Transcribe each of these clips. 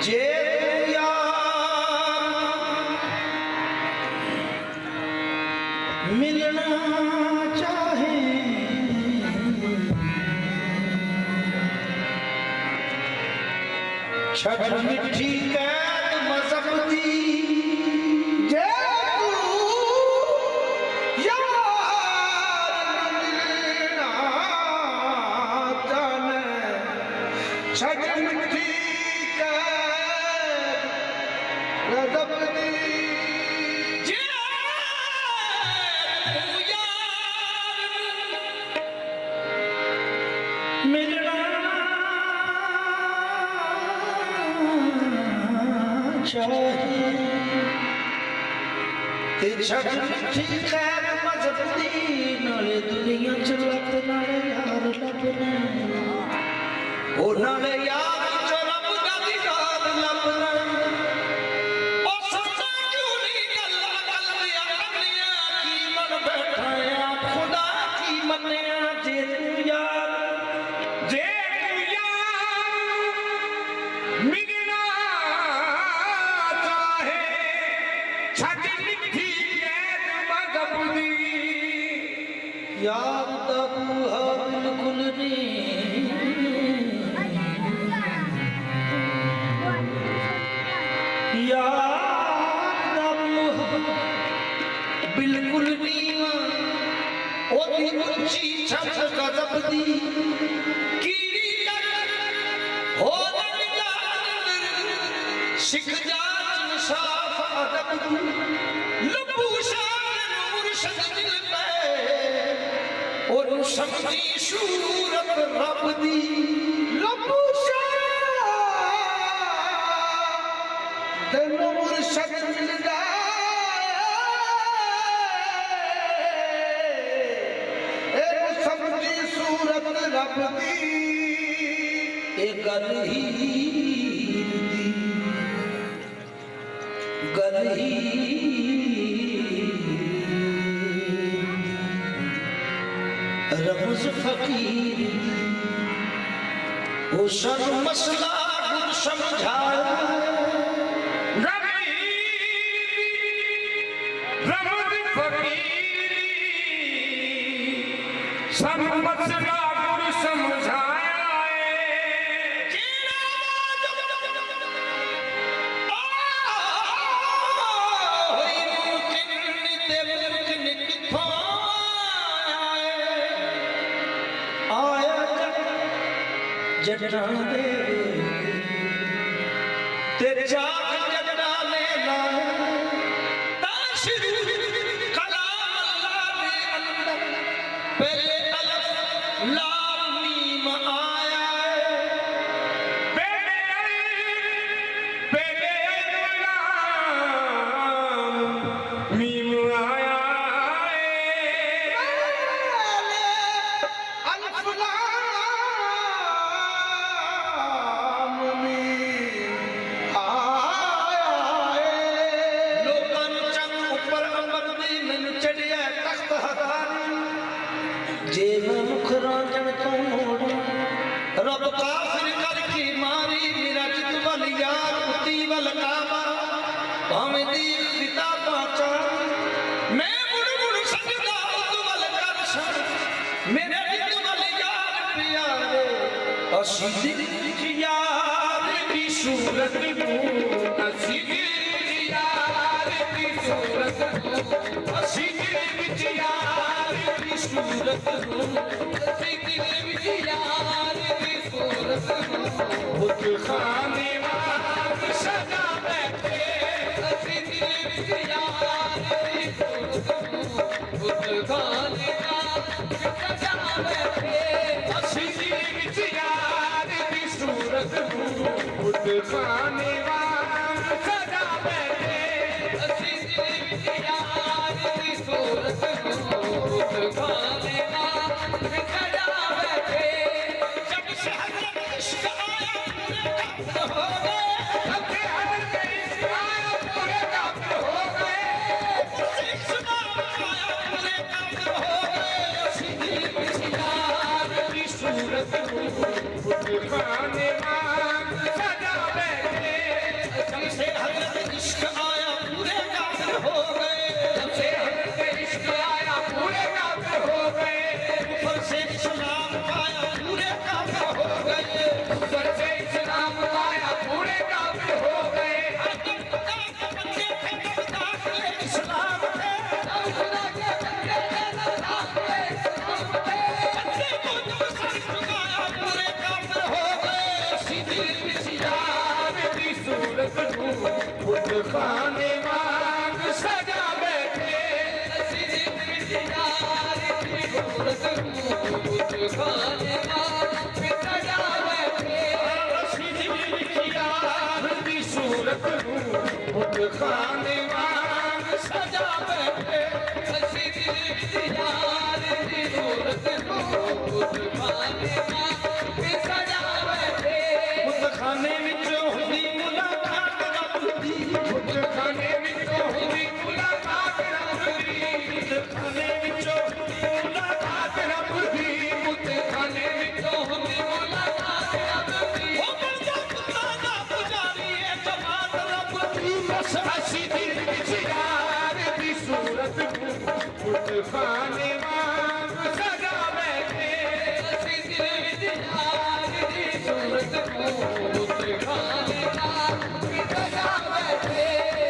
जे मिलना चाहे छठ मिठी कैद मजहब दी जे तू यार मिलना चाहे छठ मिठी कैद मजहब दी छठ मिठी कैद मजहब दी नाले दुनिया च लप नाले यार लपने ओ नाले यार च रब दा दीदार लपना ओ सदा क्यों नहीं गल्ला कलबिया कमलिया की मन बैठाया खुदा की मन्या जे तू यार मिलना चाहे छठ मिठी यार तबूहा बिल्कुल नहीं यार तबूहा बिल्कुल नहीं ओदी ऊंची छत गजब दी कीड़ी हो सिख जात साफ अदब लबू शान मुर्शद दिल पे और समझी सूरत रब दी लबू शान मुर्शद दिल पे और समझी सूरत रब दी एक गल ही गली रमज फकीर वो सब मसला गुर समझाया रमज फकीर सब मसला गुर समझाया जटना दे तेरे जाग जटना लेना ताशिर कलाम अल्लाह दे अंदर पहले अलफ लाम मीम आया पहले लाम मीम आया जे मैं मुखरा जन तो मोड़ा रब काफिर करके मारी मेरा जिद वल यार उती वल काबा भावे दी पिता पाचा मैं मुड़ मुड़ सजदा उत वल कर सन मेरे जिद वल यार प्यारे असीद यार की सूरत को असीद यार की सूरत को असीद यार की सूरत बुत खाने वाग सजा बैठे बुत खाने वाग सजा बैठे यार की सूरत बुत खाने वाग सजा बैठे यार की सूरत बुत खाने खाने सजा बैठे खाने वांग सजा बैठे खाने सूरत खाने वांग सजा बैठे खाने विचों हुंदी मुलाकात रब दी खाने विचों हुंदी मुलाकात रब दी खाने विचों मुलाकात रब दी खाने विचों हुंदी मुलाकात रब दी हो बन जा पुत्ता दा पुजारी ए जमात रब दी बस हसी दिल विच यार दी सूरत खाने वांग सजा बैठे हसी दिल विच यार दी सूरत खाने सजा बैठे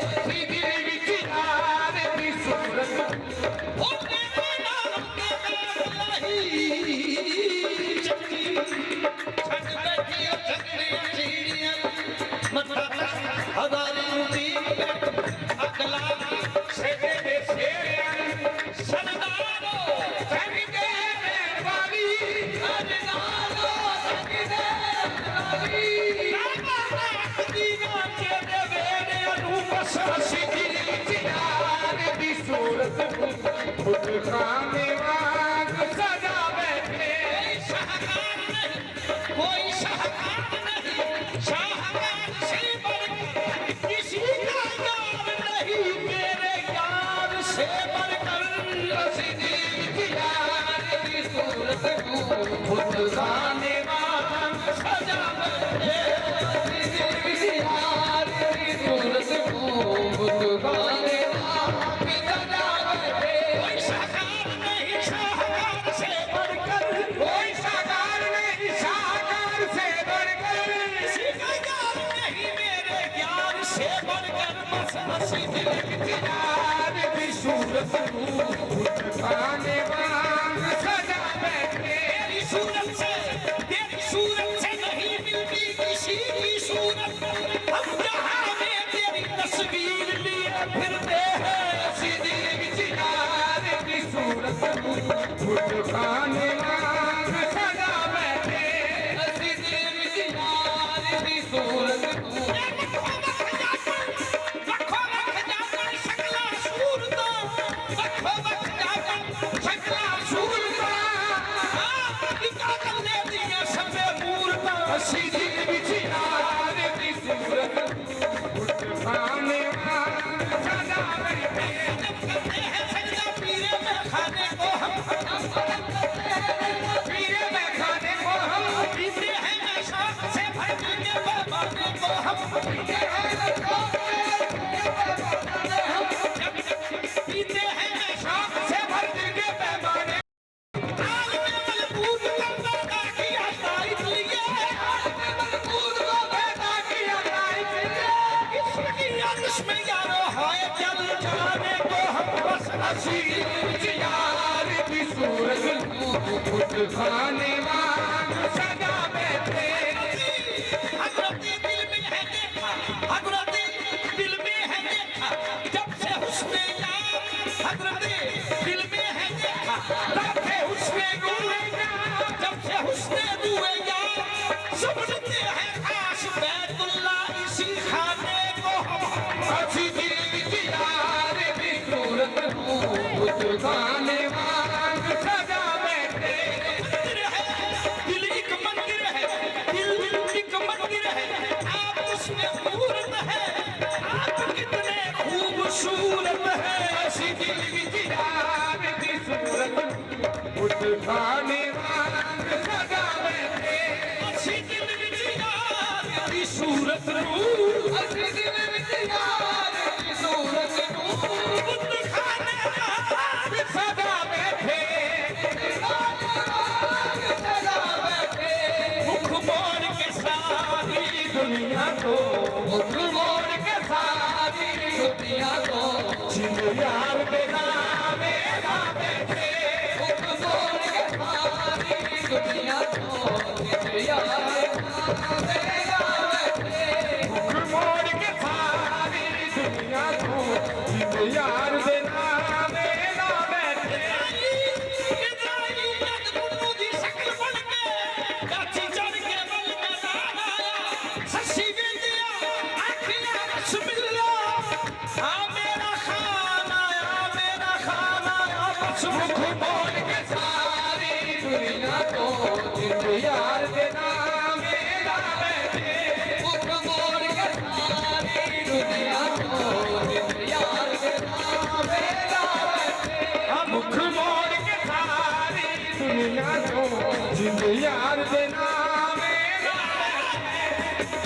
हसी दिल विच यार दी सूरत हो तेरे नाम के बलाही चक्की छट बैठी चक्रियां चीड़ियां मथा हजारी मुदीम अगला सेवे दे शेरियां सरदारो संग दे वाली अजनालो संग दे वाली दीना के दे वेड़े अनु बस हसी दिल विच यार दी सूरत खुद खाने वांग सजा बैठे शाहकार नहीं कोई शाहकार नहीं शाहकार से बढ़कर किसी का यार नहीं मेरे यार से बढ़कर हसी दिल विच यार दी सूरत खुद खाने वांग सजा बैठे हसी दिल विच यार दी सूरत खाने सजा बैठे कोई शाहकार नहीं शाहकार से बढ़कर कोई साकार नहीं साकार से बढ़कर किसी का यार नहीं मेरे यार से बढ़कर बस हसी दिल विच यार दी सूरत खाने वांग सजा बैठे तेरी सूरत से नहीं मिलती किसी की सूरत हम जहां में तेरी तस्वीर लिए फिरते हैं हसी दिल विच यार दी सूरत खाने वांग सजा बैठे हसी दिल विच यार दी सूरत हसी दिल विच यार दी सूरत खाने वांग सजा बैठे जब करते हैं सजदा पीरे में खाने को हम पीरे में खाने को हम पीते हैं शौक से भर दिल के पैमाने को हम पीते हैं पीते हैं शौक से भर दिल के पैमाने आग में मलबूत कर पैदा किया तारीफ लिए मजबूत को पैदा किया तारीफ इसकी आतिश में यारो हाय जल जाने को हम बस हसी विच यार दी सूरत खाने वांग सजा बैठे हजरती दिल में है देखा हजरती दिल में है देखा जब से हुस्ने यार हजरती दिल में है देखा तब से हुस्ने रूए यार जब से हुस्ने रूए यार समझते हैं खास बैतुल्ला इसी खाने को हम हसी दिल विच यार दी सूरत खाने वांग सजा बैठे मंदिर है दिल एक मंदिर है दिल एक मंदिर है आप उसमें मूर्त है आप कितने खूबसूरत है हसी दिल विच यार दी सूरत खाने वांग सजा बैठे हसी दिल विच यार दी सूरत हसी दिल विच यार दी सूरत खाने वांग सजा बैठे सजा बैठे मुख मोड़ के सारी दुनिया को मुख मोड़ के सारी दुनिया को जिन यार बेगा मेरा बैठे मुख मोड़ के सारी दुनिया को यार तेरा बैठे मुख मोड़ के सारी हसी वेंदिया आखिया रसमिल्ला आ मेरा खाना बस मुख मोड़ के सारी दुनिया को जिंद यार के नाम मेरा बैठे मुख मोड़ के सारी दुनिया को जिंद यार के नाम मेरा बैठे मुख मोड़ के सारी दुनिया को जिंद यार के नाम मेरा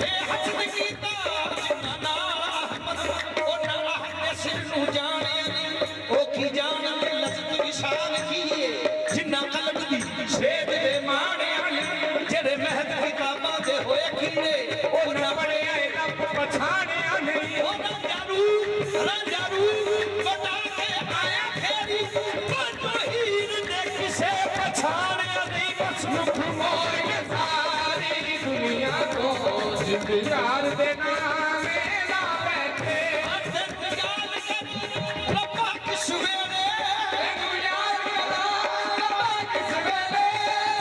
ए हसद कीता जिन्ना अहमद ओ ना अहमद सिर नु जाने ओ की जाने लज़त विशाल कीए जिन्ना कलम दी शेद दे माणे जेड़े महद किताबां दे होए कीने ओ ना बड़े आए रब पछाणे नहीं ओ ना जारू बता के आया फेरी बनो हीर ने किसे पछाणे नहीं बस मुख मोड़ के सारी दुनिया को जिंद यार के नाम मेरा बैठे रब्बा की सवेरे यार करा किस वेले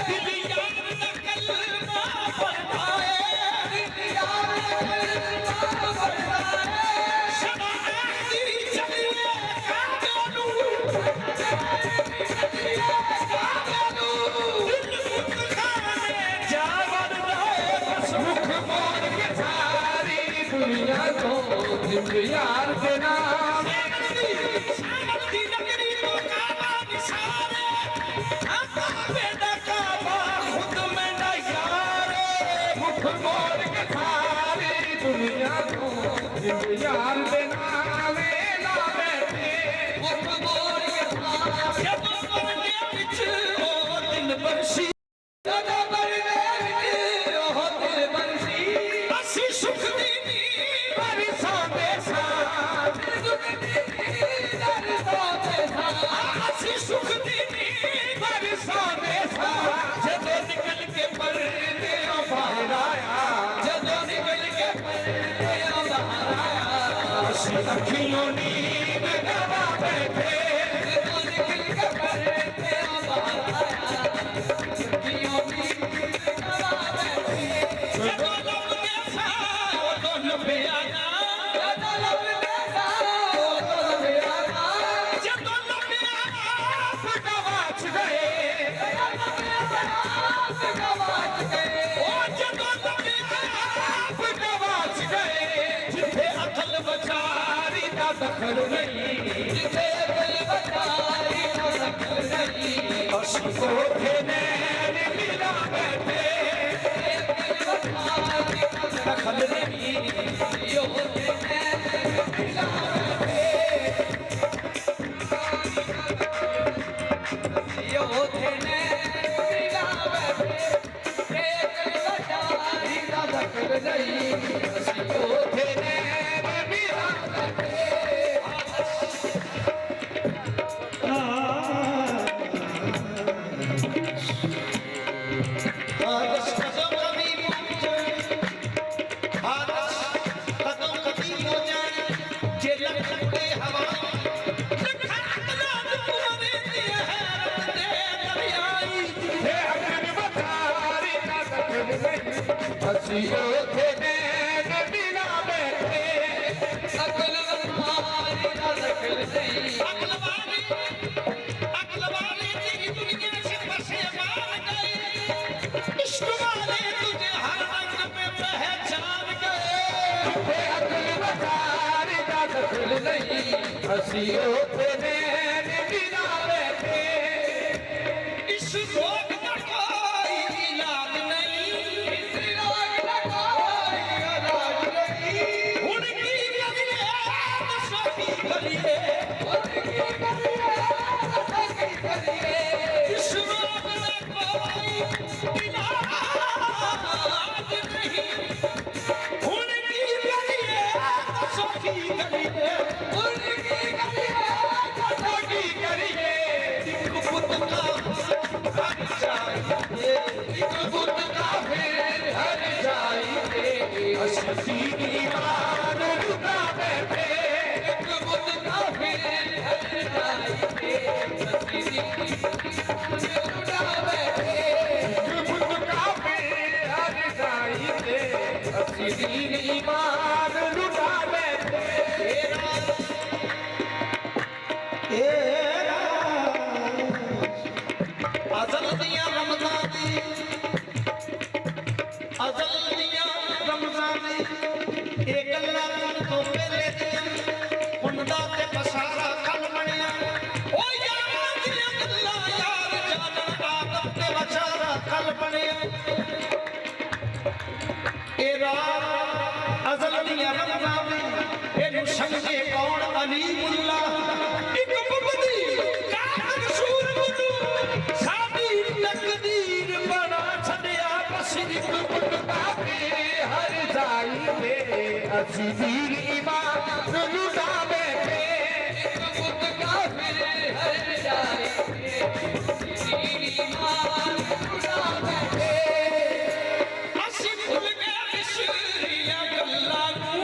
दिल यार दा कलमा पढ़ता है दिल यार कलमा पढ़ता है सदा दी चलिए कागलू खाने जावर रहे बस मुख मोड़ के सारी दुनिया को जिंद यार के नाम शामती नगरी तो काबा निसारे आका बेटा काबा खुद में न यारे मुख मोड़ के सारी दुनिया को जिंद यार के नाम मेरा बैठे मुख मोड़ के सारी जब मरने विच ओ दिल बरसी दादा बरने ओ दिल बंसी असी सुख दी नी बरसों के साथ दुख दी दर सोते साथ असी सुख दी नी बरसों के साथ जदों निकल के पर्दे बाहर आया जदों निकल के बाहर आया अखियों नींद गवा बैठे जदों निकल के पर्दे बाहर आया अखियों नींद गवा बैठे जदों लब के सा उदों लबे आना जदों लब के साथ उदों लबे आना जदों लबे आना गवाच गए गवाच गए ओ जदों लबे आना गवाच गए जिथे अकल बचारी दा दखल नहीं जिथे दिल बचाई ना दखल नहीं असी कोठे नैन मिला बैठे दिल बचाई ना दखल नहीं यो कोठे नैन मिला बैठे यो कोठे नैन मिला बैठे दिल बचाई ना दखल नहीं यो कोठे नैन मिला बैठे आदर्श कदम कदीम आदर्श कदम कदीम हो जाए जे लख लखते हवा लखा अकला तुम्हारे दिए है रखते दरियाई हे अगन बतारी ना दखल नहीं हसियो थे नैन बिना बैठे अगन बतारी ना दखल नहीं अकलवारी तेरी दुनिया से बसे मान गए इश्क वाले तुझे हर रंग पे पहचान गए हे अगन बतारी ना दखल नहीं हसियो थे नैन बिना बैठे इस रोग का कोई इलाज नहीं इस रोग का कोई इलाज नहीं उनकी करिए दसों करिए उनकी करिए सखी करिए इस रोग का कोई इलाज नहीं उनकी करिए दसों करिए उनकी करिए सखी करिए एक पुत का हर चाहिए एक बुत का फिर हर जाइए हसी दीवार रुका बैठे एक बुत का फिर हर जाइए हसी दीवार रुका बैठे एक बुत का फिर हर जाइए ਅਸੀਂ ਦੀਨ ਈਮਾਨ ਲੁਟਾ ਬੈਠੇ ਅਜ਼ਲ ਦੀਆਂ ਰਮਜ਼ਾਂ ਦੀ ਇਹ ਗੱਲਾਂ ਤੋਂ ਪਹਿਲੇ ਦੀਆਂ ਹੁੰਦਾ ਤੇ ਬਸਾਰਾ ਕੱਲ ਬਣਿਆ ਓ ਯਾਰਾਂ ਦੀਆਂ ਗੱਲਾਂ ਯਾਰ ਜਾਣਨ ਆਦਮ ਤੇ ਬਸਾਰਾ ਕੱਲ ਬਣਿਆ ਇਹ ਰਾਤ ਅਜ਼ਲ ਦੀਆਂ ਰਮਜ਼ਾਂ ਦੀ ਇਹਨੂੰ ਸਮਝੇ ਕੌਣ ਅਲੀਮੁੱਲਾ ਇੱਕ ਮੁਬਦੀ ਕਾਤਲ ਸੂਰਮੁੱਲੂ ਸਾਡੀ ਤਕਦੀਰ ਬਣਾ ਛੱਡਿਆ ਬਸ ਇੱਕ ਲੁਟਾ ਕੇ ਹਰ ਜਾਈ ਤੇ ਅਸੀਂ ਦੀਨ ਈਮਾਨ ਲੁਟਾ ਬੈਠੇ ਇੱਕ ਪੁੱਤ ਕਾਫਿਰ ਹਰ ਜਾਈ ਤੇ ਅਸੀਂ ਦੀਨ ਈਮਾਨ ਲੁਟਾ ਬੈਠੇ ਅਸੀਂ ਭੁੱਲ ਗਏ ਵਿਸਰੀਆਂ ਗੱਲਾਂ ਨੂੰ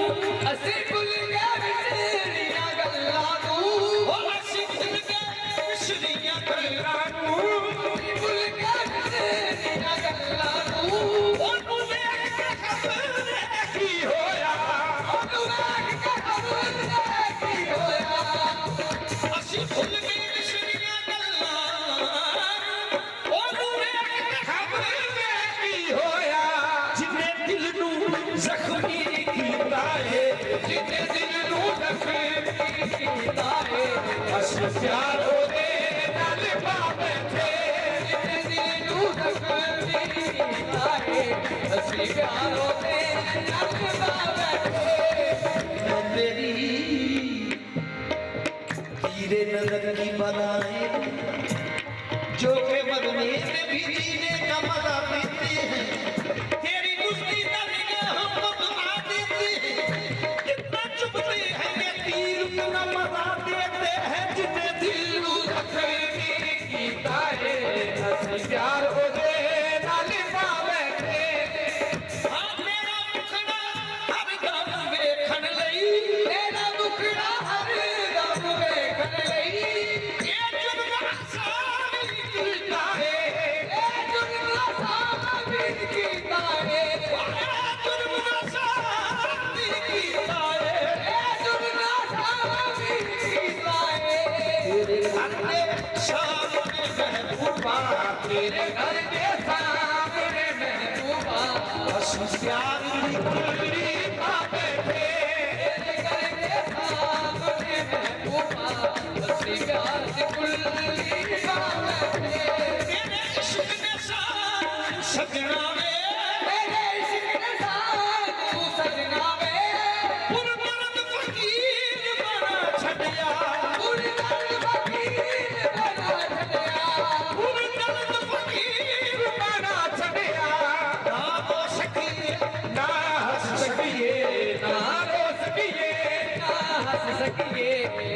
ਅਸੀਂ ਭੁੱਲ ਗਏ ਵਿਸਰੀਆਂ ਗੱਲਾਂ ਨੂੰ ਓ ਅਸੀਂ ਭੁੱਲ ਗਏ ਵਿਸਰੀਆਂ ਗੱਲਾਂ ਨੂੰ ਅਸੀਂ ਭੁੱਲ ਗਏ ਵਿਸਰੀਆਂ ਗੱਲਾਂ ਨੂੰ ਉਹਨੂੰ ਵੇਖ ਕੇ ਖਬਰ ਕੀ ਹੋਇਆ ਉਹਨੂੰ ਵੇਖ ਕੇ ਖਬਰ ਕੀ ਹੋਇਆ ਅਸੀਂ ਭੁੱਲ ਗਏ ਵਿਸਰੀਆਂ ਗੱਲਾਂ ਉਹਨੂੰ ਵੇਖ ਕੇ ਖਬਰ ਕੀ ਹੋਇਆ ਜਿਨੇ ਦਿਲ ਨੂੰ ਜ਼ਖਮੀ ਕੀਤਾ ਏ ਜਿੰਨੇ ਦਿਲ ਨੂੰ ਜ਼ਖਮੀ ਕੀਤਾ ਏ ਅਸੀਂ ਪਿਆਰ ਉਹਦੇ ਨਾਲ ਪਾ ਬੈਠੇ ਜਿੰਨੇ ਦਿਲ ਨੂੰ ਜ਼ਖਮੀ ਕੀਤਾ ਏ ਅਸੀਂ ਪਿਆਰ ਉਹਦੇ ਨਾਲ ਪਾ ਬੈਠੇ मैं तेरी हीरे नजर की बनाए जो के बदले में भी जीने का मजा पीते हैं तेरी गुस्ती का निगाह बदला देती है कितना चुभते हैं ये तीर उतना मजा देते हैं जिन्हें दिल ਨੂੰ ਜ਼ਖਮੀ ਕੀਤਾ ਏ ਅਸੀਂ ਪਿਆਰ ਉਹਦੇ ਨਾਲ ਪਾ ਬੈਠੇ हाँ मेरा मुखड़ा हर दम वेखण लई ਤੇਰਾ ਮੁਖੜਾ ਹਰ ਦਮ ਵੇਖਣ ਲਈ ये जुल्म सारी दिलदा है ਇਹ ਜੁਰਮ ਸਾਬਿਤ ਕੀਤਾ ਏ जुल्म सारी कीता है ਇਹ ਜੁਰਮ ਸਾਬਿਤ ਕੀਤਾ ਏ तेरे घर में सामने महबूबा ਤੇਰੇ ਘਰ ਦੇ ਸਾਹਮਣੇ ਮਹਿਬੂਬਾ ਅਸੀਂ प्यार की कुल्ली पा बैठे ਤੇਰੇ ਘਰ ਦੇ ਸਾਹਮਣੇ ਮਹਿਬੂਬਾ ਅਸੀਂ ਪਿਆਰ ਦੀ ਕੁੱਲੀ ਪਾ ਬੈਠੇ तेरे इश्क ने साथ सजना में ਤੇਰੇ ਇਸ਼ਕ ਦੇ ਸਾਨੂੰ ਸਜਣਾ ਵੇ पुरमर्द फकीर बना छड़िया ਪੂਰੀ ਗੱਲ ਫਕੀਰ ਬਣਾ ਛੱਡਿਆ पुरमर्द फकीर बना छड़िया ना हो सकी ना हंस सकिए ਨਾ ਰੋ ਸਕੀਏ ਨਾ ਹੱਸ ਸਕੀਏ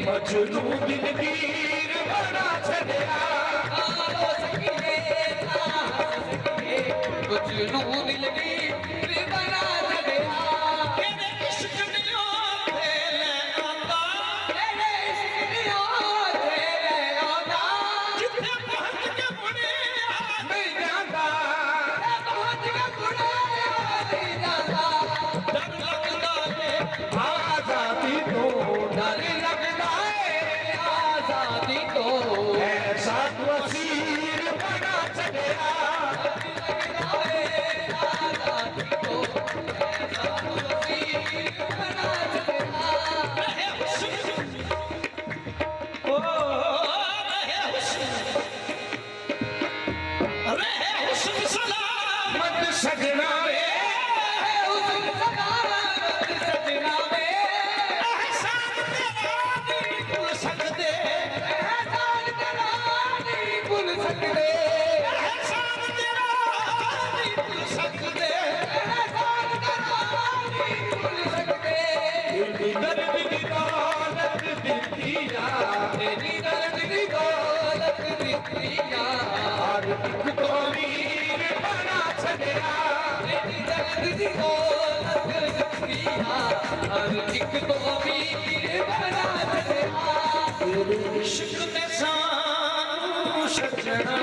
मजनू दिलगीर बना छड़िया ਨਾ ਰੋ ਸਕੀਏ ਨਾ ਹੱਸ ਸਕੀਏ ਕੁਝ ਨੂੰ ਦਿਲ ਵੀ ਬਣਾ ਛੱਡਿਆ तेरे इश्क ने ओते ले आंदा ਤੇਰੇ ਇਸ਼ਕ ਦੀਆਂ ਤੇਰੇ ਆਉਂਦਾ जिथे पहुंच के मुड़े आ नहीं जाता ਤੇ ਪਹੁੰਚ ਕੇ ਕੁੜੇ ਨਹੀਂ ਜਾਂਦਾ डर लगदा है आजादी तो ਡਰ ਲੱਗਦਾ ਏ ਆਜ਼ਾਦੀ ਤੋਂ ऐसा वसीर बना छड़िया रहे हुस्न ओ रहे हुस्न सलामत सजना वे एहसान तेरा नहीं भूल सकते एहसान तेरा नहीं भूल सकते तेरी दर्द की दौलत दिखिया हर एक को वीर बना छड़िया तेरे इश्क में सानू सजना